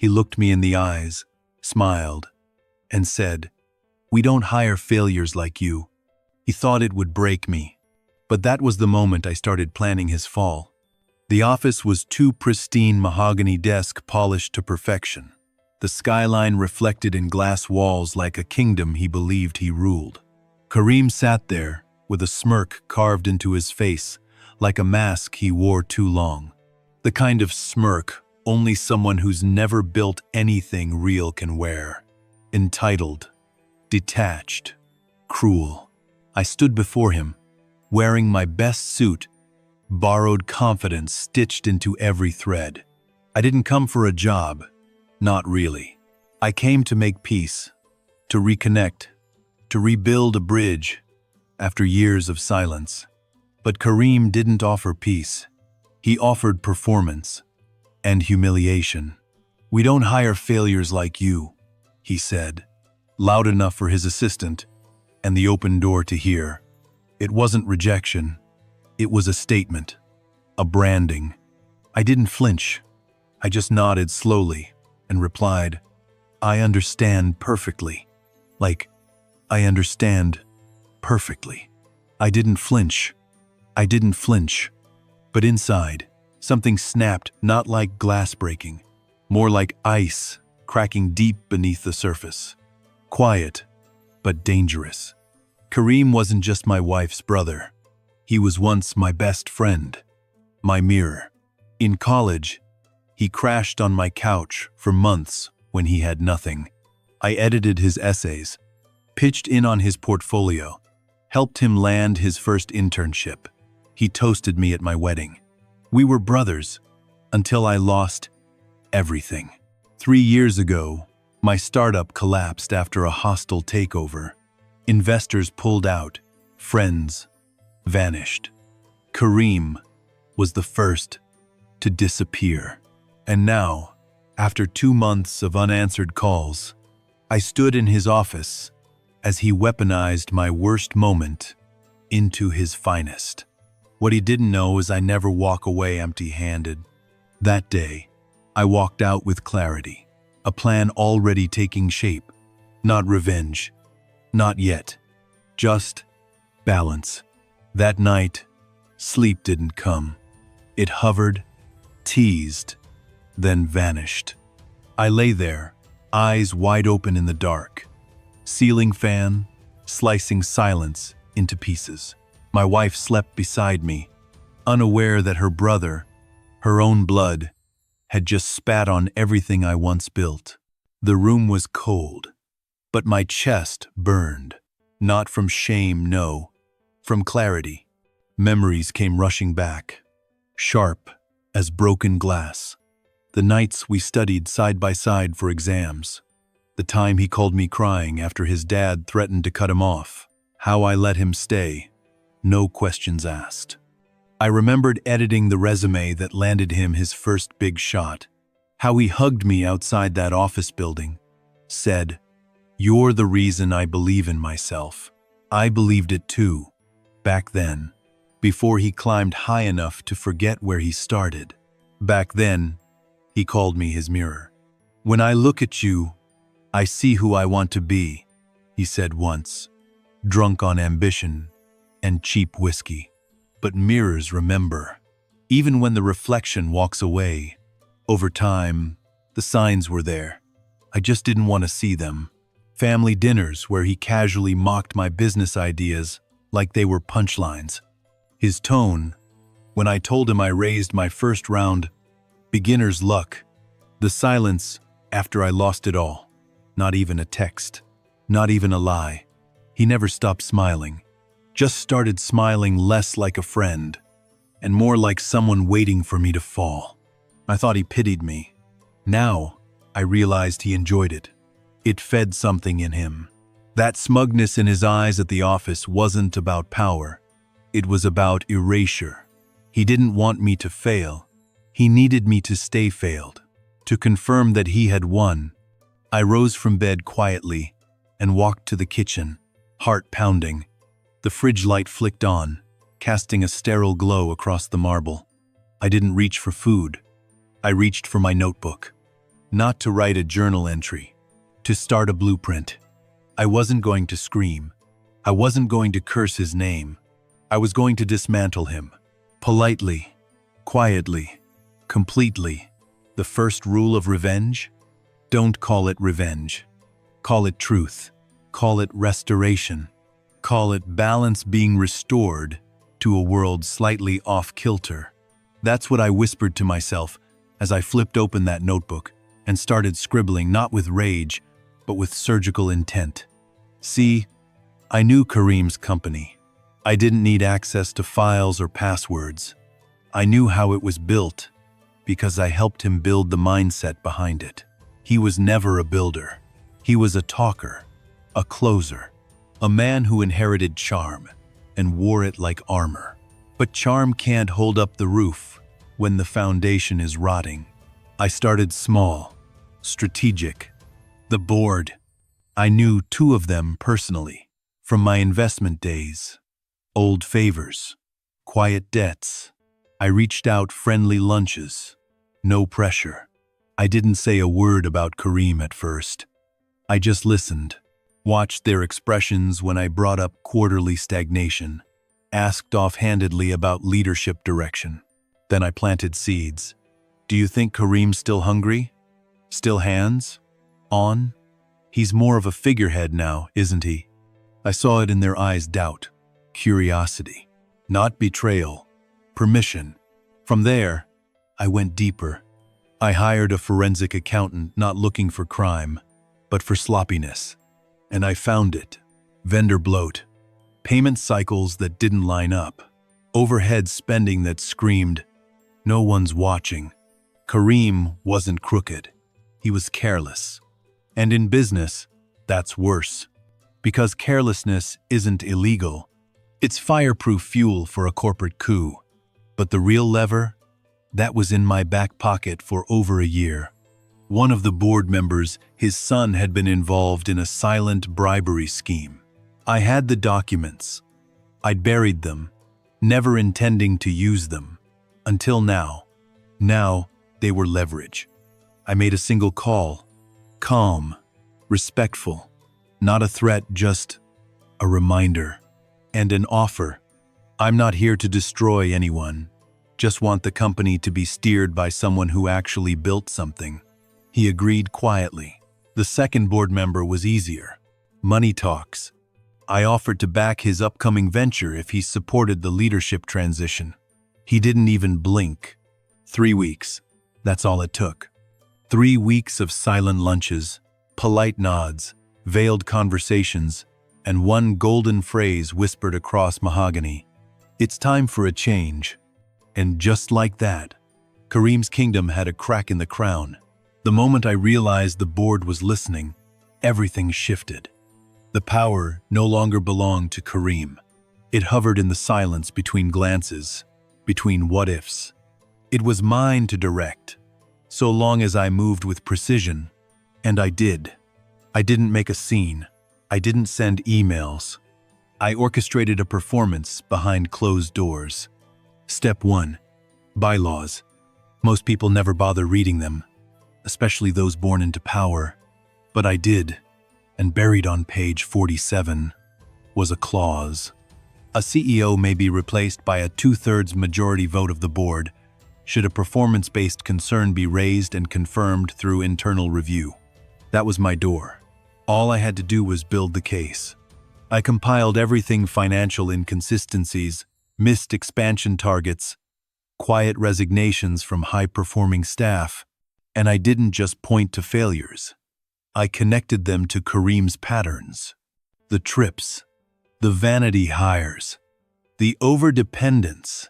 He looked me in the eyes, smiled, and said, "We don't hire failures like you." He thought it would break me. But that was the moment I started planning his fall. The office was two pristine mahogany desks polished to perfection. The skyline reflected in glass walls like a kingdom he believed he ruled. Kareem sat there, with a smirk carved into his face, like a mask he wore too long. The kind of smirk only someone who's never built anything real can wear. Entitled, detached, cruel. I stood before him, wearing my best suit, borrowed confidence stitched into every thread. I didn't come for a job, not really. I came to make peace, to reconnect, to rebuild a bridge after years of silence. But Kareem didn't offer peace. He offered performance and humiliation. "We don't hire failures like you," he said, loud enough for his assistant and the open door to hear. It wasn't rejection. It was a statement, a branding. I didn't flinch. I just nodded slowly and replied, "I understand perfectly." Like, I understand perfectly. I didn't flinch. I didn't flinch. But inside, something snapped, not like glass breaking, more like ice cracking deep beneath the surface. Quiet, but dangerous. Kareem wasn't just my wife's brother. He was once my best friend, my mirror. In college, he crashed on my couch for months when he had nothing. I edited his essays, pitched in on his portfolio, helped him land his first internship. He toasted me at my wedding. We were brothers until I lost everything. 3 years ago, my startup collapsed after a hostile takeover. Investors pulled out, friends vanished. Kareem was the first to disappear. And now, after 2 months of unanswered calls, I stood in his office as he weaponized my worst moment into his finest. What he didn't know is I never walk away empty-handed. That day, I walked out with clarity, a plan already taking shape. Not revenge, not yet, just balance. That night, sleep didn't come. It hovered, teased, then vanished. I lay there, eyes wide open in the dark, ceiling fan slicing silence into pieces. My wife slept beside me, unaware that her brother, her own blood, had just spat on everything I once built. The room was cold, but my chest burned. Not from shame, no, from clarity. Memories came rushing back, sharp as broken glass. The nights we studied side by side for exams. The time he called me crying after his dad threatened to cut him off. How I let him stay. No questions asked. I remembered editing the resume that landed him his first big shot. How he hugged me outside that office building. Said, "You're the reason I believe in myself." I believed it too, back then, before he climbed high enough to forget where he started. Back then, he called me his mirror. "When I look at you, I see who I want to be," he said once, drunk on ambition and cheap whiskey. But mirrors remember. Even when the reflection walks away, over time, the signs were there. I just didn't want to see them. Family dinners where he casually mocked my business ideas like they were punchlines. His tone, when I told him I raised my first round beginner's luck. The silence after I lost it all. Not even a text. Not even a lie. He never stopped smiling. Just started smiling less like a friend and more like someone waiting for me to fall. I thought he pitied me. Now, I realized he enjoyed it. It fed something in him. That smugness in his eyes at the office wasn't about power. It was about erasure. He didn't want me to fail. He needed me to stay failed, to confirm that he had won. I rose from bed quietly and walked to the kitchen, heart pounding. The fridge light flicked on, casting a sterile glow across the marble. I didn't reach for food. I reached for my notebook. not to write a journal entry, to start a blueprint. I wasn't going to scream. I wasn't going to curse his name. I was going to dismantle him. Politely, quietly, completely. The first rule of revenge? Don't call it revenge. Call it truth. Call it restoration. Call it balance being restored to a world slightly off-kilter. That's what I whispered to myself as I flipped open that notebook and started scribbling, not with rage, but with surgical intent. See, I knew Kareem's company. I didn't need access to files or passwords. I knew how it was built because I helped him build the mindset behind it. He was never a builder. He was a talker, a closer, a man who inherited charm and wore it like armor. But charm can't hold up the roof when the foundation is rotting. I started small, strategic. The board. I knew 2 of them personally, from my investment days. Old favors, quiet debts. I reached out friendly lunches. No pressure. I didn't say a word about Kareem at first. I just listened, watched their expressions when I brought up quarterly stagnation, asked offhandedly about leadership direction. Then I planted seeds. Do you think Kareem's still hungry? Still hands? On? He's more of a figurehead now, isn't he? I saw it in their eyes: doubt, curiosity, not betrayal, permission. From there, I went deeper. I hired a forensic accountant, not looking for crime, but for sloppiness. And I found it. Vendor bloat, payment cycles that didn't line up, overhead spending that screamed, no one's watching. Kareem wasn't crooked. He was careless. And in business, that's worse. Because carelessness isn't illegal. It's fireproof fuel for a corporate coup. But the real lever? That was in my back pocket for over a year. One of the board members, his son, had been involved in a silent bribery scheme. I had the documents. I'd buried them, never intending to use them. Until now. Now, they were leverage. I made a single call. Calm, respectful. Not a threat, just a reminder. And an offer. I'm not here to destroy anyone. Just want the company to be steered by someone who actually built something. He agreed quietly. The second board member was easier. Money talks. I offered to back his upcoming venture if he supported the leadership transition. He didn't even blink. 3 weeks. That's all it took. 3 weeks of silent lunches, polite nods, veiled conversations, and one golden phrase whispered across mahogany. It's time for a change. And just like that, Kareem's kingdom had a crack in the crown. The moment I realized the board was listening, everything shifted. The power no longer belonged to Kareem. It hovered in the silence between glances, between what-ifs. It was mine to direct, so long as I moved with precision. And I did. I didn't make a scene. I didn't send emails. I orchestrated a performance behind closed doors. Step 1. Bylaws. Most people never bother reading them, especially those born into power. But I did, and buried on page 47 was a clause. A CEO may be replaced by a 2/3 majority vote of the board, should a performance-based concern be raised and confirmed through internal review. That was my door. All I had to do was build the case. I compiled everything: financial inconsistencies, missed expansion targets, quiet resignations from high-performing staff, and I didn't just point to failures. I connected them to Kareem's patterns. The trips, the vanity hires, the overdependence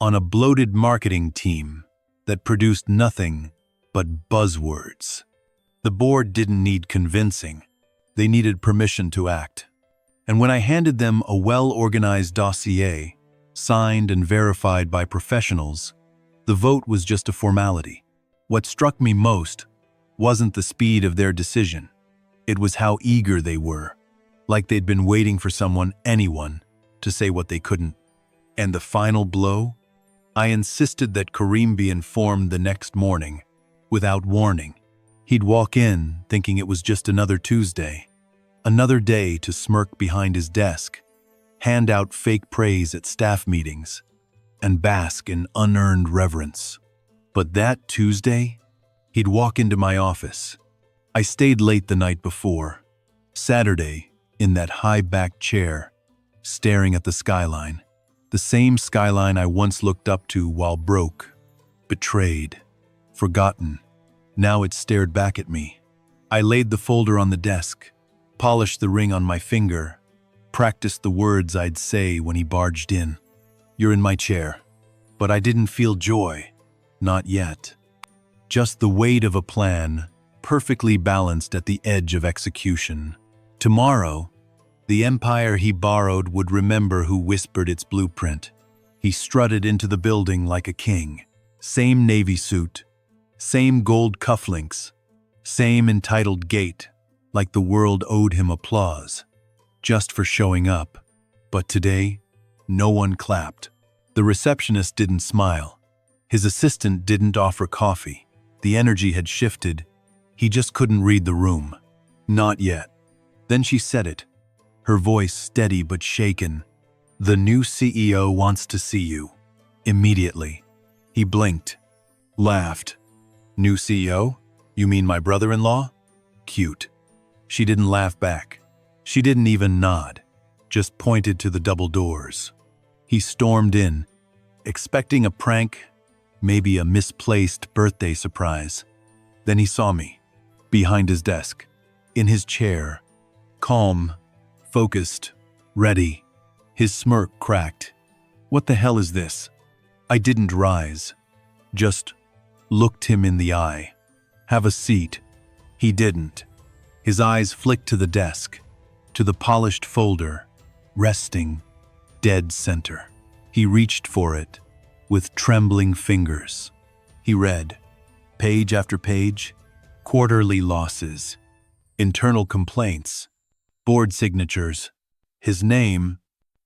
on a bloated marketing team that produced nothing but buzzwords. The board didn't need convincing. They needed permission to act. And when I handed them a well-organized dossier, signed and verified by professionals, the vote was just a formality. What struck me most wasn't the speed of their decision. It was how eager they were, like they'd been waiting for anyone, to say what they couldn't. And the final blow? I insisted that Kareem be informed the next morning, without warning. He'd walk in, thinking it was just another Tuesday, another day to smirk behind his desk, hand out fake praise at staff meetings, and bask in unearned reverence. But that Tuesday, he'd walk into my office. I stayed late the night before. Saturday, in that high-backed chair, staring at the skyline. The same skyline I once looked up to while broke, betrayed, forgotten. Now it stared back at me. I laid the folder on the desk, polished the ring on my finger, practiced the words I'd say when he barged in. "You're in my chair." But I didn't feel joy. Not yet. Just the weight of a plan, perfectly balanced at the edge of execution. Tomorrow, the empire he borrowed would remember who whispered its blueprint. He strutted into the building like a king. Same navy suit, same gold cufflinks, same entitled gait, like the world owed him applause, just for showing up. But today, no one clapped. The receptionist didn't smile. His assistant didn't offer coffee. The energy had shifted. He just couldn't read the room. Not yet. Then she said it, her voice steady but shaken. "The new CEO wants to see you." Immediately. He blinked, laughed. "New CEO? You mean my brother-in-law?" Cute. She didn't laugh back. She didn't even nod, just pointed to the double doors. He stormed in, expecting a prank, maybe a misplaced birthday surprise. Then he saw me, behind his desk, in his chair, calm, focused, ready. His smirk cracked. "What the hell is this?" I didn't rise, just looked him in the eye. "Have a seat." He didn't. His eyes flicked to the desk, to the polished folder, resting, dead center. He reached for it, with trembling fingers. He read, page after page, quarterly losses, internal complaints, board signatures, his name,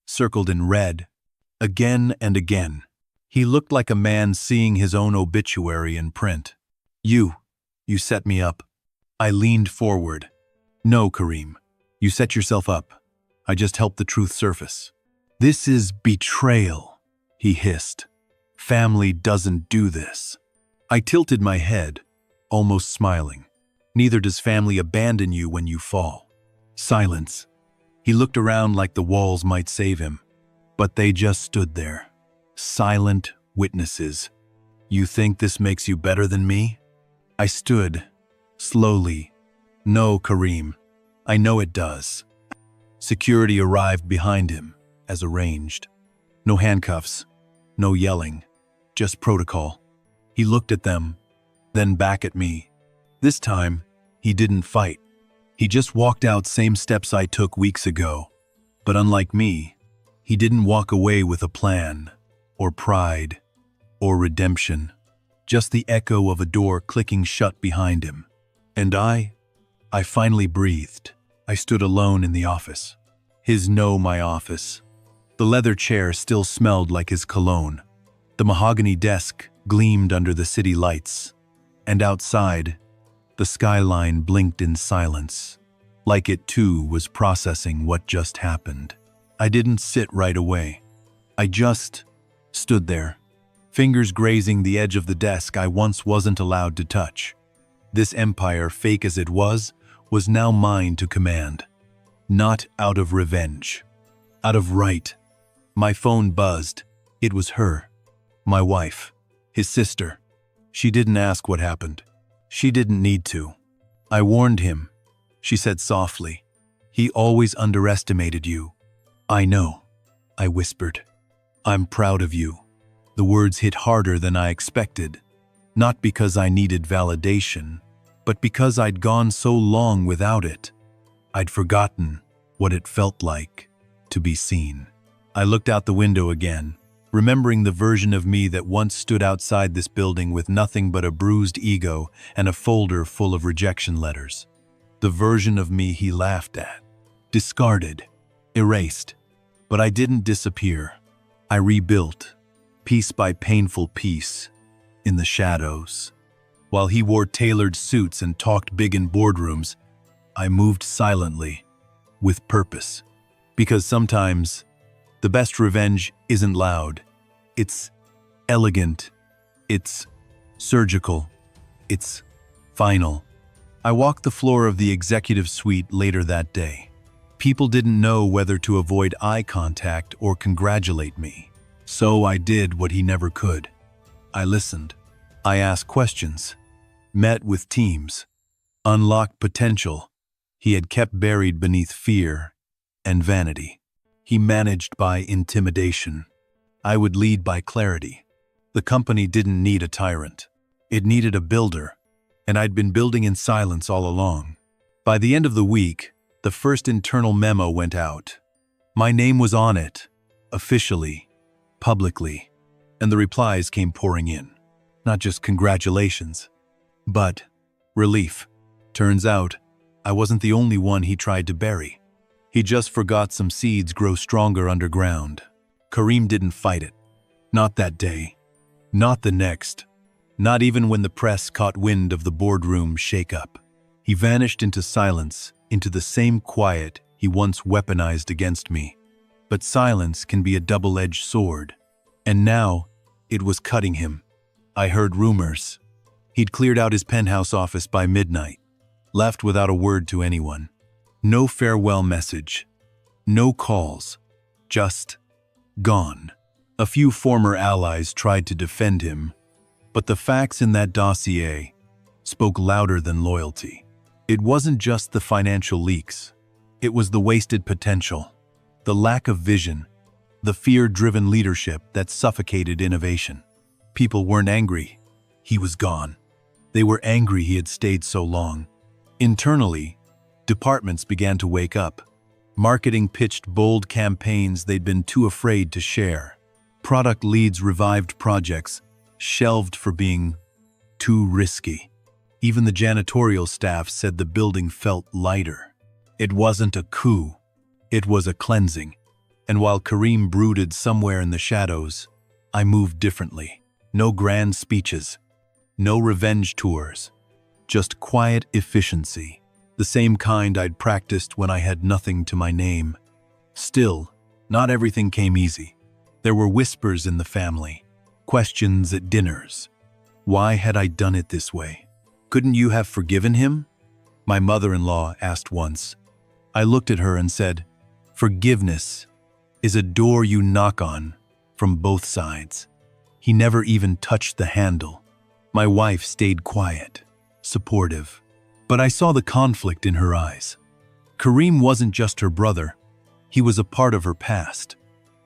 circled in red, again and again. He looked like a man seeing his own obituary in print. You set me up." I leaned forward. "No, Kareem, you set yourself up. I just helped the truth surface." "This is betrayal," he hissed. "Family doesn't do this." I tilted my head, almost smiling. "Neither does family abandon you when you fall." Silence. He looked around like the walls might save him, but they just stood there. Silent witnesses. "You think this makes you better than me?" I stood, slowly. "No, Kareem, I know it does." Security arrived behind him, as arranged. No handcuffs, no yelling, just protocol. He looked at them, then back at me. This time, he didn't fight. He just walked out same steps I took weeks ago. But unlike me, he didn't walk away with a plan, or pride, or redemption. Just the echo of a door clicking shut behind him. And I finally breathed. I stood alone in the office. My office. The leather chair still smelled like his cologne. The mahogany desk gleamed under the city lights. And outside, the skyline blinked in silence, like it too was processing what just happened. I didn't sit right away. I just stood there, fingers grazing the edge of the desk I once wasn't allowed to touch. This empire, fake as it was now mine to command. Not out of revenge, out of right. My phone buzzed. It was her, my wife, his sister. She didn't ask what happened. She didn't need to. "I warned him," she said softly. "He always underestimated you." "I know," I whispered. "I'm proud of you." The words hit harder than I expected, not because I needed validation, but because I'd gone so long without it. I'd forgotten what it felt like to be seen. I looked out the window again, remembering the version of me that once stood outside this building with nothing but a bruised ego and a folder full of rejection letters. The version of me he laughed at, discarded, erased. But I didn't disappear. I rebuilt, piece by painful piece, in the shadows. While he wore tailored suits and talked big in boardrooms, I moved silently, with purpose. Because sometimes, the best revenge isn't loud. It's elegant. It's surgical. It's final. I walked the floor of the executive suite later that day. People didn't know whether to avoid eye contact or congratulate me. So I did what he never could. I listened. I asked questions, met with teams, unlocked potential he had kept buried beneath fear and vanity. He managed by intimidation. I would lead by clarity. The company didn't need a tyrant. It needed a builder, and I'd been building in silence all along. By the end of the week, the first internal memo went out. My name was on it, officially, publicly, and the replies came pouring in. Not just congratulations, but relief. Turns out, I wasn't the only one he tried to bury. He just forgot some seeds grow stronger underground. Kareem didn't fight it. Not that day. Not the next. Not even when the press caught wind of the boardroom shake-up. He vanished into silence, into the same quiet he once weaponized against me. But silence can be a double-edged sword. And now, it was cutting him. I heard rumors. He'd cleared out his penthouse office by midnight, left without a word to anyone. No farewell message. No calls. Just gone. A few former allies tried to defend him, but the facts in that dossier spoke louder than loyalty. It wasn't just the financial leaks. It was the wasted potential, the lack of vision, the fear-driven leadership that suffocated innovation. People weren't angry. He was gone. They were angry he had stayed so long. Internally, departments began to wake up. Marketing pitched bold campaigns they'd been too afraid to share. Product leads revived projects, shelved for being too risky. Even the janitorial staff said the building felt lighter. It wasn't a coup. It was a cleansing. And while Kareem brooded somewhere in the shadows, I moved differently. No grand speeches. No revenge tours. Just quiet efficiency. The same kind I'd practiced when I had nothing to my name. Still, not everything came easy. There were whispers in the family, questions at dinners. Why had I done it this way? Couldn't you have forgiven him? My mother-in-law asked once. I looked at her and said, forgiveness is a door you knock on from both sides. He never even touched the handle. My wife stayed quiet, supportive. But I saw the conflict in her eyes. Kareem wasn't just her brother. He was a part of her past.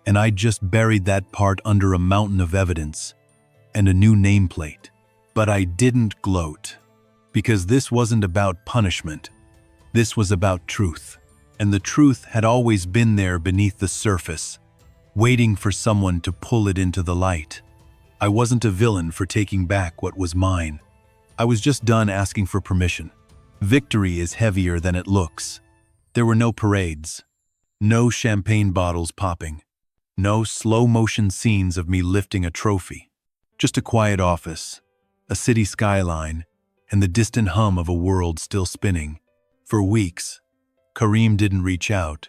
And I'd just buried that part under a mountain of evidence and a new nameplate. But I didn't gloat. Because this wasn't about punishment. This was about truth. And the truth had always been there beneath the surface, waiting for someone to pull it into the light. I wasn't a villain for taking back what was mine. I was just done asking for permission. Victory is heavier than it looks. There were no parades, no champagne bottles popping, no slow-motion scenes of me lifting a trophy. Just a quiet office, a city skyline, and the distant hum of a world still spinning. For weeks, Kareem didn't reach out.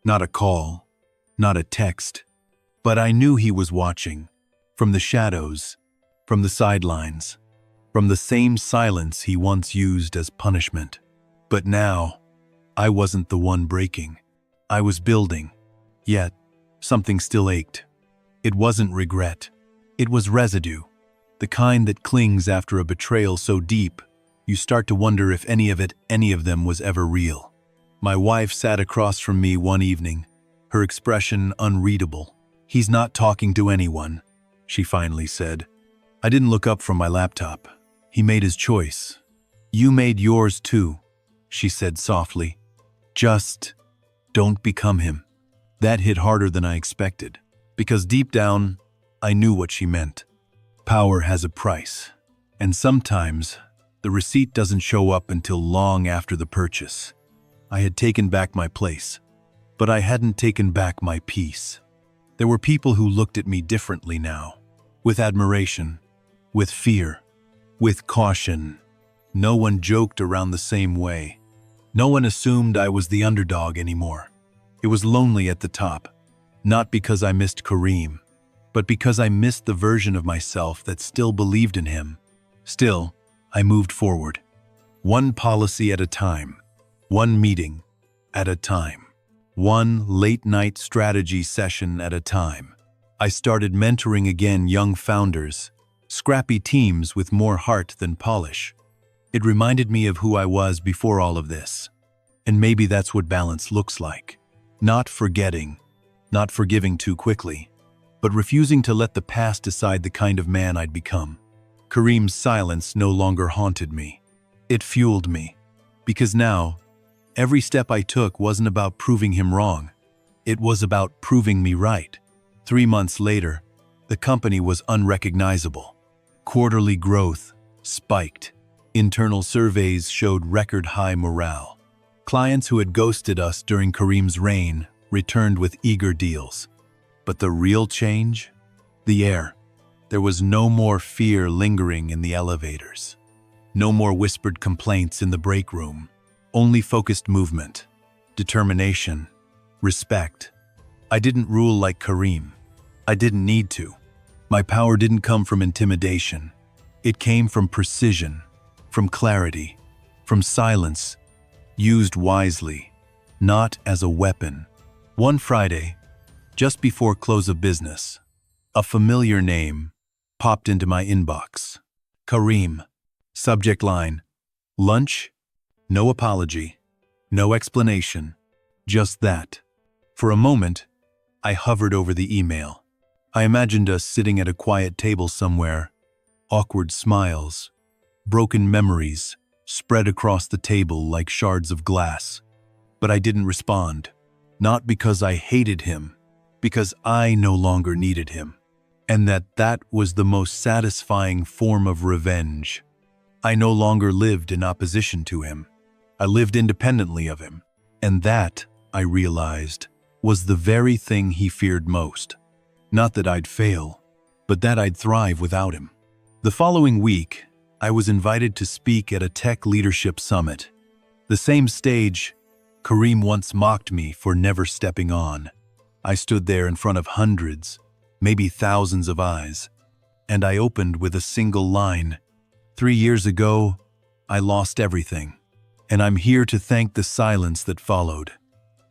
Not a call, not a text. But I knew he was watching. From the shadows, from the sidelines, from the same silence he once used as punishment. But now, I wasn't the one breaking. I was building. Yet, something still ached. It wasn't regret. It was residue. The kind that clings after a betrayal so deep, you start to wonder if any of them was ever real. My wife sat across from me one evening, her expression unreadable. He's not talking to anyone, she finally said. I didn't look up from my laptop. He made his choice. You made yours too, she said softly. Just don't become him. That hit harder than I expected, because deep down, I knew what she meant. Power has a price, and sometimes the receipt doesn't show up until long after the purchase. I had taken back my place, but I hadn't taken back my peace. There were people who looked at me differently now, with admiration, with fear. with caution. No one joked around the same way. No one assumed I was the underdog anymore. It was lonely at the top, not because I missed Kareem, but because I missed the version of myself that still believed in him. Still, I moved forward. One policy at a time, one meeting at a time, one late-night strategy session at a time. I started mentoring again young founders, scrappy teams with more heart than polish. It reminded me of who I was before all of this. And maybe that's what balance looks like. Not forgetting, not forgiving too quickly, but refusing to let the past decide the kind of man I'd become. Kareem's silence no longer haunted me. It fueled me. Because now, every step I took wasn't about proving him wrong. It was about proving me right. 3 months later, the company was unrecognizable. Quarterly growth spiked. Internal surveys showed record-high morale. Clients who had ghosted us during Kareem's reign returned with eager deals. But the real change? The air. There was no more fear lingering in the elevators. No more whispered complaints in the break room. Only focused movement, determination, respect. I didn't rule like Kareem. I didn't need to. My power didn't come from intimidation. It came from precision, from clarity, from silence, used wisely, not as a weapon. One Friday, just before close of business, a familiar name popped into my inbox. Kareem. Subject line, lunch? No apology, no explanation, just that. For a moment, I hovered over the email. I imagined us sitting at a quiet table somewhere, awkward smiles, broken memories spread across the table like shards of glass. But I didn't respond, not because I hated him, because I no longer needed him, and that was the most satisfying form of revenge. I no longer lived in opposition to him. I lived independently of him, and that, I realized, was the very thing he feared most. Not that I'd fail, but that I'd thrive without him. The following week, I was invited to speak at a tech leadership summit. The same stage Kareem once mocked me for never stepping on. I stood there in front of hundreds, maybe thousands of eyes, and I opened with a single line. 3 years ago, I lost everything, and I'm here to thank the silence that followed,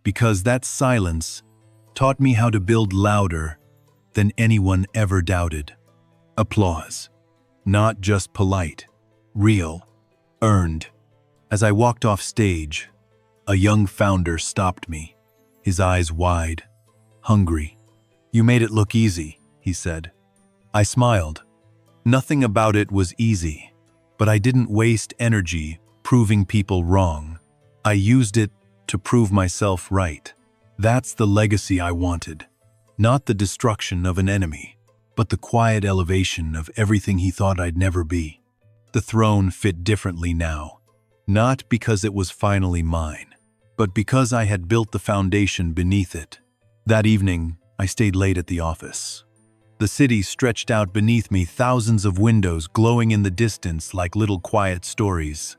because that silence taught me how to build louder than anyone ever doubted. Applause. Not just polite, real, earned. As I walked off stage, a young founder stopped me, his eyes wide, hungry. "You made it look easy," he said. I smiled. Nothing about it was easy, but I didn't waste energy proving people wrong. I used it to prove myself right. That's the legacy I wanted. Not the destruction of an enemy, but the quiet elevation of everything he thought I'd never be. The throne fit differently now, not because it was finally mine, but because I had built the foundation beneath it. That evening, I stayed late at the office. The city stretched out beneath me, thousands of windows glowing in the distance like little quiet stories.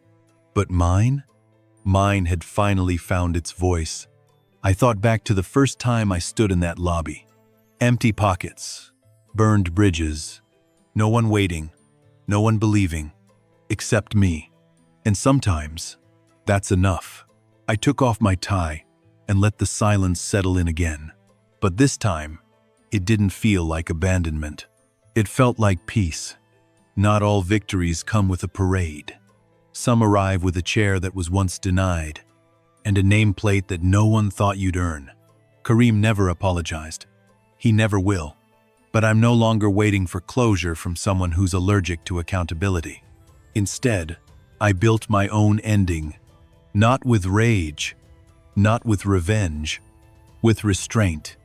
But mine? Mine had finally found its voice. I thought back to the first time I stood in that lobby. Empty pockets, burned bridges, no one waiting, no one believing, except me. And sometimes, that's enough. I took off my tie and let the silence settle in again. But this time, it didn't feel like abandonment. It felt like peace. Not all victories come with a parade. Some arrive with a chair that was once denied, and a nameplate that no one thought you'd earn. Kareem never apologized. He never will. But I'm no longer waiting for closure from someone who's allergic to accountability. Instead, I built my own ending, not with rage, not with revenge, with restraint.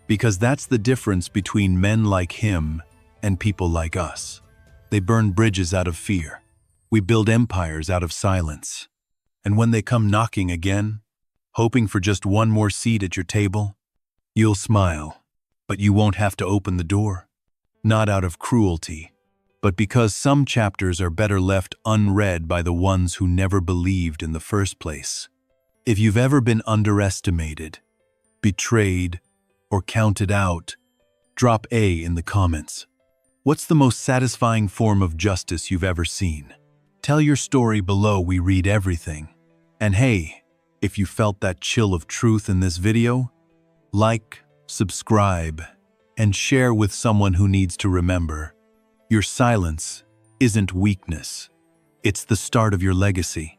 Because that's the difference between men like him and people like us. They burn bridges out of fear. We build empires out of silence. And when they come knocking again, hoping for just one more seat at your table, you'll smile, but you won't have to open the door. Not out of cruelty, but because some chapters are better left unread by the ones who never believed in the first place. If you've ever been underestimated, betrayed, or counted out, drop A in the comments. What's the most satisfying form of justice you've ever seen? Tell your story below, we read everything. And hey, if you felt that chill of truth in this video, like, subscribe, and share with someone who needs to remember. Your silence isn't weakness. It's the start of your legacy.